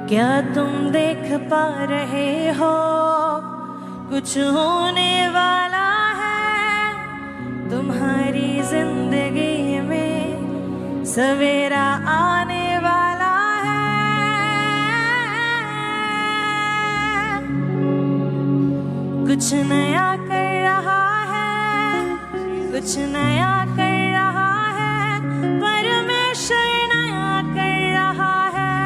क्या तुम देख पा रहे हो कुछ होने वाला है तुम्हारी जिंदगी में, सवेरा आने वाला है। कुछ नया कर रहा है, कुछ नया कर रहा है, परमेश्वर नया कर रहा है,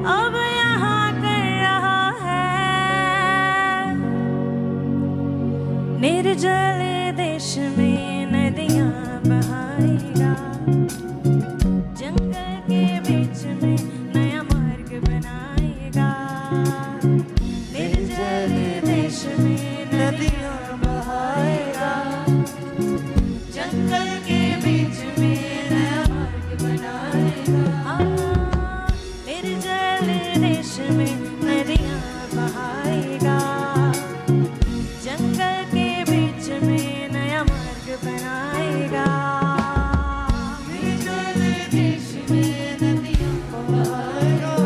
अब यहाँ कर रहा है। निर्जल देश में नदियाँ बहाएगा, जंगल के बीच में नया मार्ग बनाएगा। निर्जल देश में नदियाँ बहाएगा, जंगल के बीच में नया मार्ग बनाएगा। निर्जल देश में नदियाँ बहाएगा, जंगल के बीच में नया मार्ग बनाएगा। निर्जल देश में नदियाँ बहाएगा,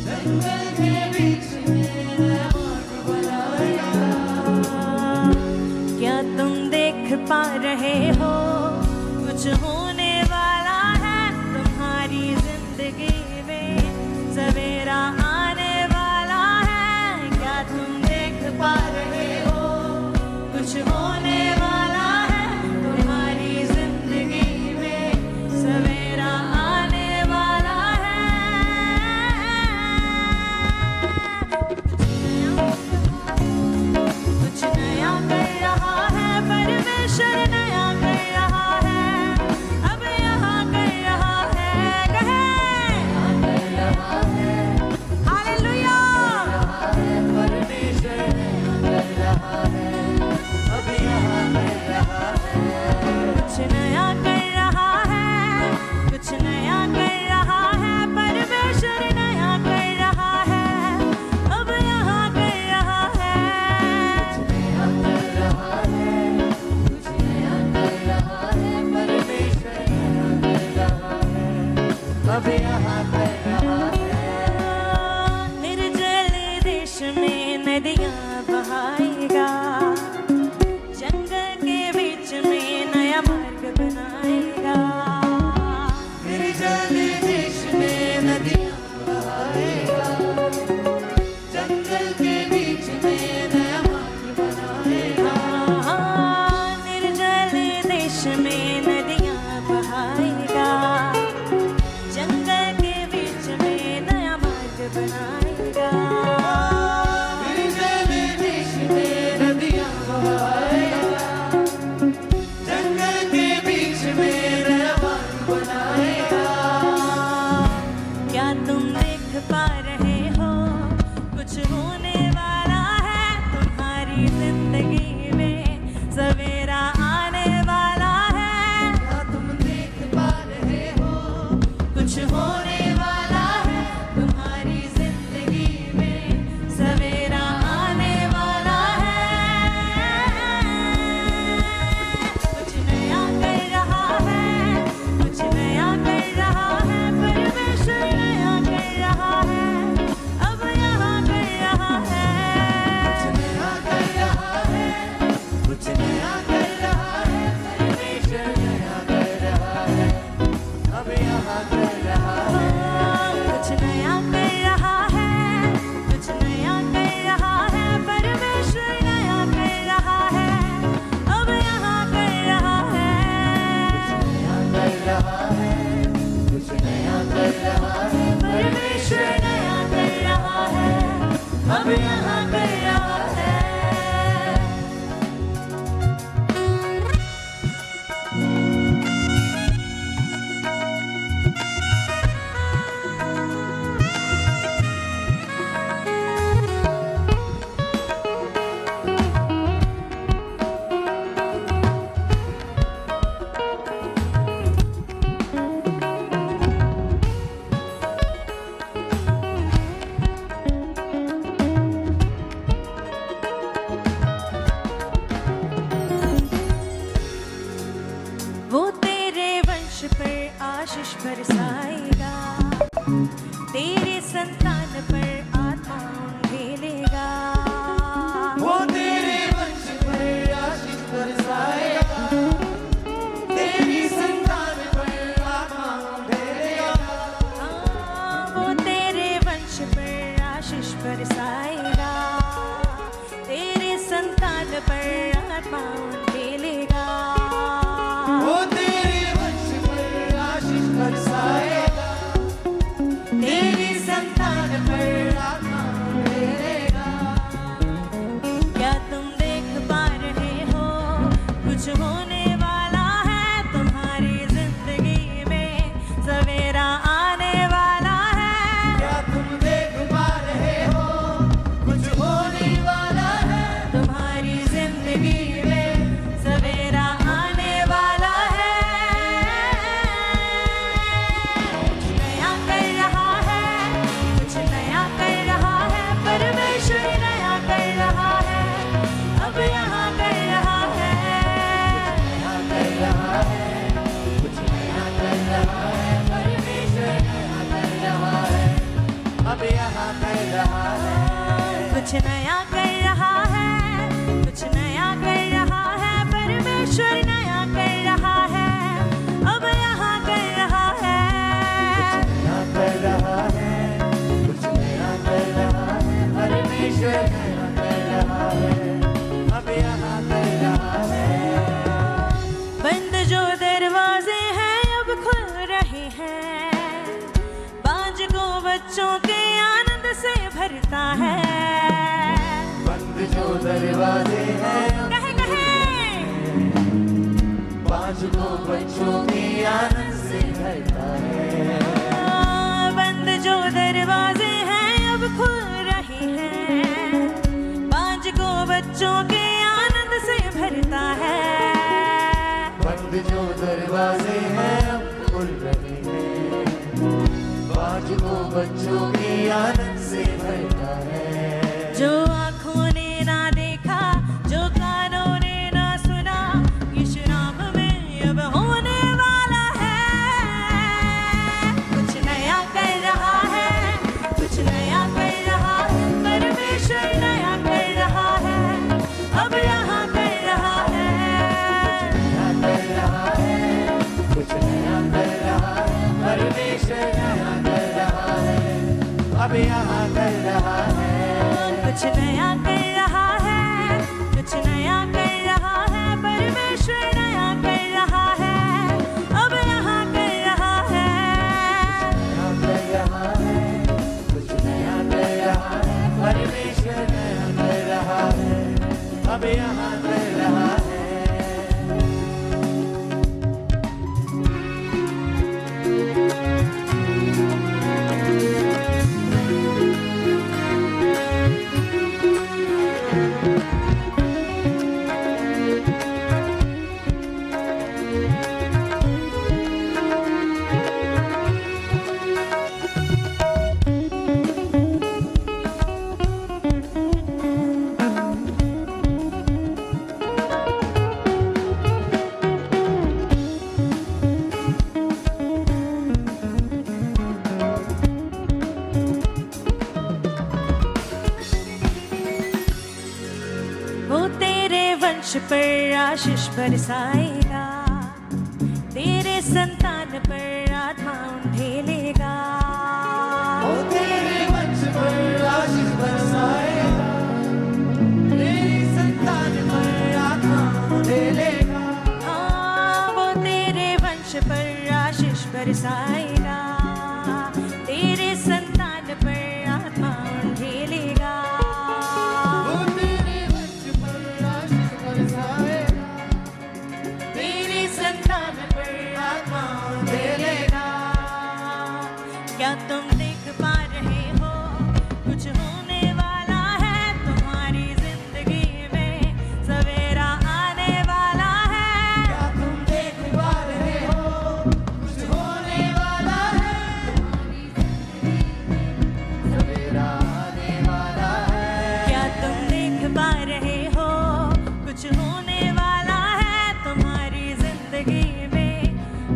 जंगल के बीच में नया मार्ग बनाएगा। क्या तुम देख पा रहे हो कुछ होने वाला है तुम्हारी जिंदगी में, सवेरा आने वाला है। क्या तुम देख पा रहे हो कुछ होने वाला है तुम्हारी जिंदगी में, सवेरा आने वाला है। कुछ नया कर रहा है, परमेश्वर नया कर रहा है, अब यहाँ कर रहा है। कहे हालेलुया, परमेश्वर नया कर रहा है, अब यहाँ कर रहा है। कुछ नया कर रहा है, कुछ नया कर रहा है, परमेश्वर नया कर रहा है, अब यहाँ कर रहा है। कुछ नया कर रहा है, कुछ नया कर रहा है, परमेश्वर नया कर रहा है, अब यहाँ कर रहा है। निर्जल देश में नदियाँ बहाएगा, जंगल के बीच में नया मार्ग बनाएगा। निर्जल देश में नदियाँ बहाएगा, जंगल के बीच में नया मार्ग बनाएगा। निर्जल देश में नदियाँ बहाएगा, जंगल के बीच में नया मार्ग बनाएगा। निर्जल देश में नदियाँ बहाएगा, जंगल के बीच में नया मार्ग बनाएगा। क्या तुम देख पा रहे हो कुछ होने वाला है तुम्हारी जिंदगी में, सवेरा आने वाला है। क्या तुम देख पा रहे हो कुछ होने वाला है तुम्हारी जिंदगी में, सवेरा आने वाला है। कुछ नया कर रहा है, कुछ नया कर रहा है, परमेश्वर नया कर रहा है, अब यहाँ कर रहा है। कुछ नया कर रहा है, कुछ नया कर रहा है, परमेश्वर नया कर रहा है, अब यहाँ कर रहा है। कुछ नया कर रहा है, कुछ नया कर रहा है, परमेश्वर नया कर रहा है, अब यहाँ कर रहा है। कुछ नया कर रहा है, परमेश्वर नया कर रहा है, अब यहाँ कर रहा है। तेरे संतान पर आत्मा ढेलेगा। वो तेरे वंश पर आशीष बरसाएगा, तेरी संतान पर आत्मा ढेलेगा। वो तेरे वंश पर आशीष बरसाएगा, तेरे संतान पर आत्मा ढेलेगा। वो तेरे वंश पर आशीष बरसाएगा, तेरी संतान पर आत्मा ढेलेगा। क्या तुम देख पा रहे हो कुछ होने वाला है तुम्हारी जिंदगी में, सवेरा आने वाला है। क्या तुम देख पा रहे हो कुछ होने वाला है तुम्हारी जिंदगी में सवेरा आने वाला है। कुछ नया कर रहा है, कुछ नया कर रहा है, परमेश्वर नया कर रहा है, अब यहाँ कर रहा है। नया कर रहा है, कुछ नया कर रहा है, परमेश्वर नया कर रहा है, अब यहाँ कर रहा है। कुछ नया कर रहा है, कुछ नया कर रहा है, परमेश्वर नया कर रहा है, अब यहाँ कर रहा है। नया कर रहा है, कुछ नया कर रहा है, परमेश्वर नया कर रहा है, अब यहाँ कर रहा है। बंद जो दरवाजे हैं अब खुल रहे हैं, बाज को बच्चों के आनंद से भरता है। बंद जो दरवाजे हैं कहे कहे पांच को बच्चों की आनंद से भरता है। बंद जो दरवाजे हैं अब खुल रहे हैं, बाज को बच्चों के आनंद से भरता है। बंद जो दरवाजे हैं अब खुल रहे हैं, पांच को बच्चों की आनंद से भरता है। जो आँखों ने ना देखा, जो कानों ने ना सुना, यीशु नाम में अब होने वाला है। कुछ नया कर रहा है, कुछ नया कर रहा है, परमेश्वर नया कर रहा है, अब यहाँ कर रहा है। नया कर रहा है, कुछ नया कर रहा है, परमेश्वर नया कर रहा है, अब यहाँ कर रहा है। कुछ नया कर रहा है, कुछ नया कर रहा है, परमेश्वर नया कर रहा है, अब यहाँ कर रहा है। नया कर रहा है, कुछ नया कर रहा है, परमेश्वर नया कर रहा है, अब यहाँ कर रहा है। वो तेरे वंश पर आशीष बरसाएगा, तेरे संतान पर आत्मा ढेलेगा। वो तेरे वंश पर आशीष बरसाएगा, तेरी संतान पर आत्मा ढेलेगा। वो तेरे वंश पर आशीष बरसाएगा, तेरे संतान पर आत्मा ढेलेगा। वो तेरे वंश पर आशीष बरसाएगा, तेरी संतान पर आत्मा ढेलेगा। क्या तुम देख पा रहे हो कुछ होने वाला है तुम्हारी जिंदगी में, सवेरा आने वाला है। क्या तुम देख पा रहे हो कुछ होने वाला है, सवेरा आने वाला है। क्या तुम देख पा रहे हो कुछ होने वाला है तुम्हारी जिंदगी में,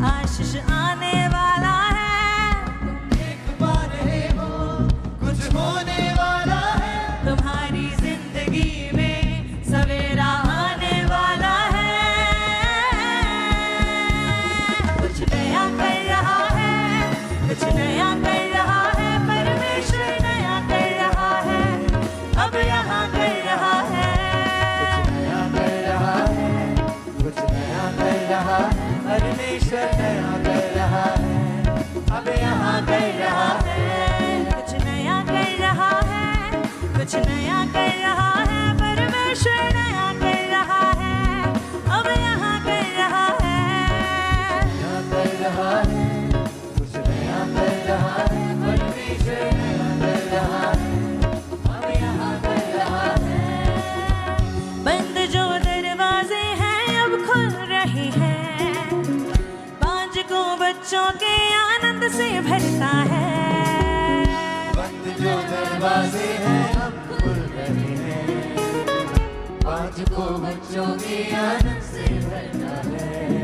आशीष आने वाला है। तुम देख पा रहे कर रहा है, परमेश्वर नया कर रहा है, अब यहाँ कर रहा है। कुछ नया कर रहा है, कुछ नया कर रहा है, परमेश्वर नया कर रहा है, अब यहाँ कर रहा है। कुछ नया कर रहा है, कुछ नया कर रहा है, परमेश्वर नया कर रहा है, अब यहाँ कर रहा है। नया कर रहा है, कुछ नया कर रहा है, परमेश्वर नया कर रहा है, अब यहाँ कर रहा है। बंद जो दरवाजे हैं अब खुल रहे हैं, बाज को बच्चों के आनंद से भरता है। बंद जो दरवाजे हैं अब खुल रहे हैं, आज को बच्चों की आनंद से भरता है।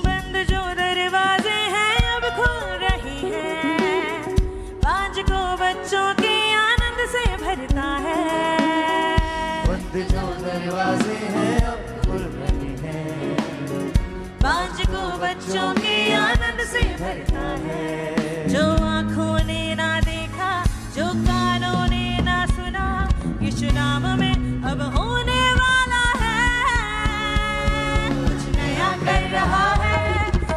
बंद जो दरवाजे हैं अब खुल रहे हैं, बाज को बच्चों के आनंद से भरता है। बंद जो दरवाजे हैं अब खुल रहे हैं, बाज को बच्चों के आनंद से भरता है। जो आँखों ने ना देखा, जो कानों ने ना सुना, यीशु नाम में अब होने वाला है। कुछ नया कर रहा है,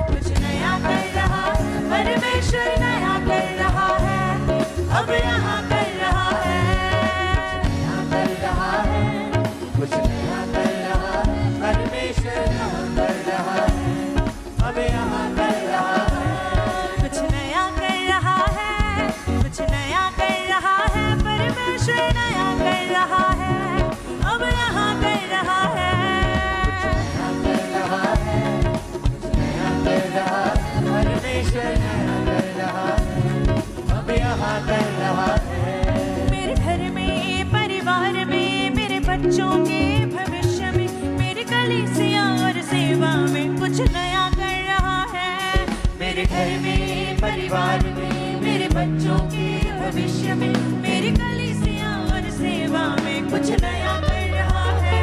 कुछ नया कर रहा है, परमेश्वर नया कर रहा है, अब यहाँ कर रहा है। नया कर रहा है, कुछ नया कर रहा है, परमेश्वर नया कर रहा है, अब यहाँ कर रहा है। कुछ नया कर रहा है, कुछ नया कर रहा है, परमेश्वर नया कर रहा है, अब यहाँ कर रहा है। नया कर रहा है, कुछ नया कर रहा है, परमेश्वर नया कर रहा है, अब यहाँ कर रहा है। मेरे घर में, परिवार में, मेरे बच्चों के भविष्य में, मेरी कलीसिया और सेवा में कुछ नया कर रहा है। मेरे घर में, परिवार में, मेरे बच्चों के भविष्य में, मेरी कलीसिया और सेवा में कुछ नया कर रहा है।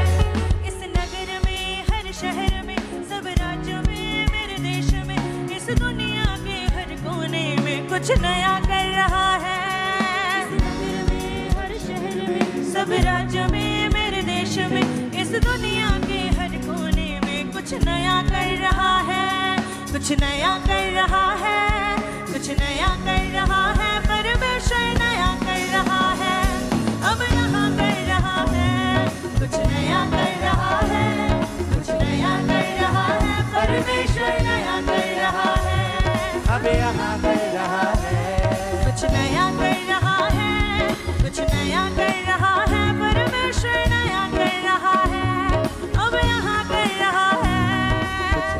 इस नगर में, हर शहर में, सब राज्यों में, मेरे देश में, इस दुनिया के हर कोने में कुछ नया कर रहा है। इस नगर में, हर शहर में, सब राज्यों में, मेरे देश में, इस दुनिया के हर कोने में कुछ नया कर रहा है। कुछ नया कर रहा है, कुछ नया कर रहा है, परमेश्वर नया कर रहा है, अब यहाँ कर रहा है। कुछ नया कर रहा है, कुछ नया कर रहा है, परमेश्वर नया कर रहा है, अब यहाँ कर रहा है। कुछ नया कर रहा है, कुछ नया कर रहा है, परमेश्वर नया कर रहा है, अब यहाँ कर रहा है।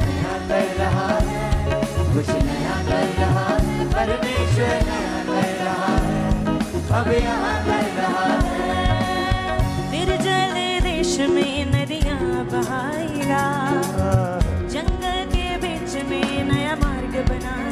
नया कर रहा है, कुछ नया कर रहा है, परमेश्वर नया कर रहा है, अब यहाँ कर रहा है। निर्जल देश में नदियाँ बहाएगा, जंगल के बीच में नया मार्ग बनाएगा।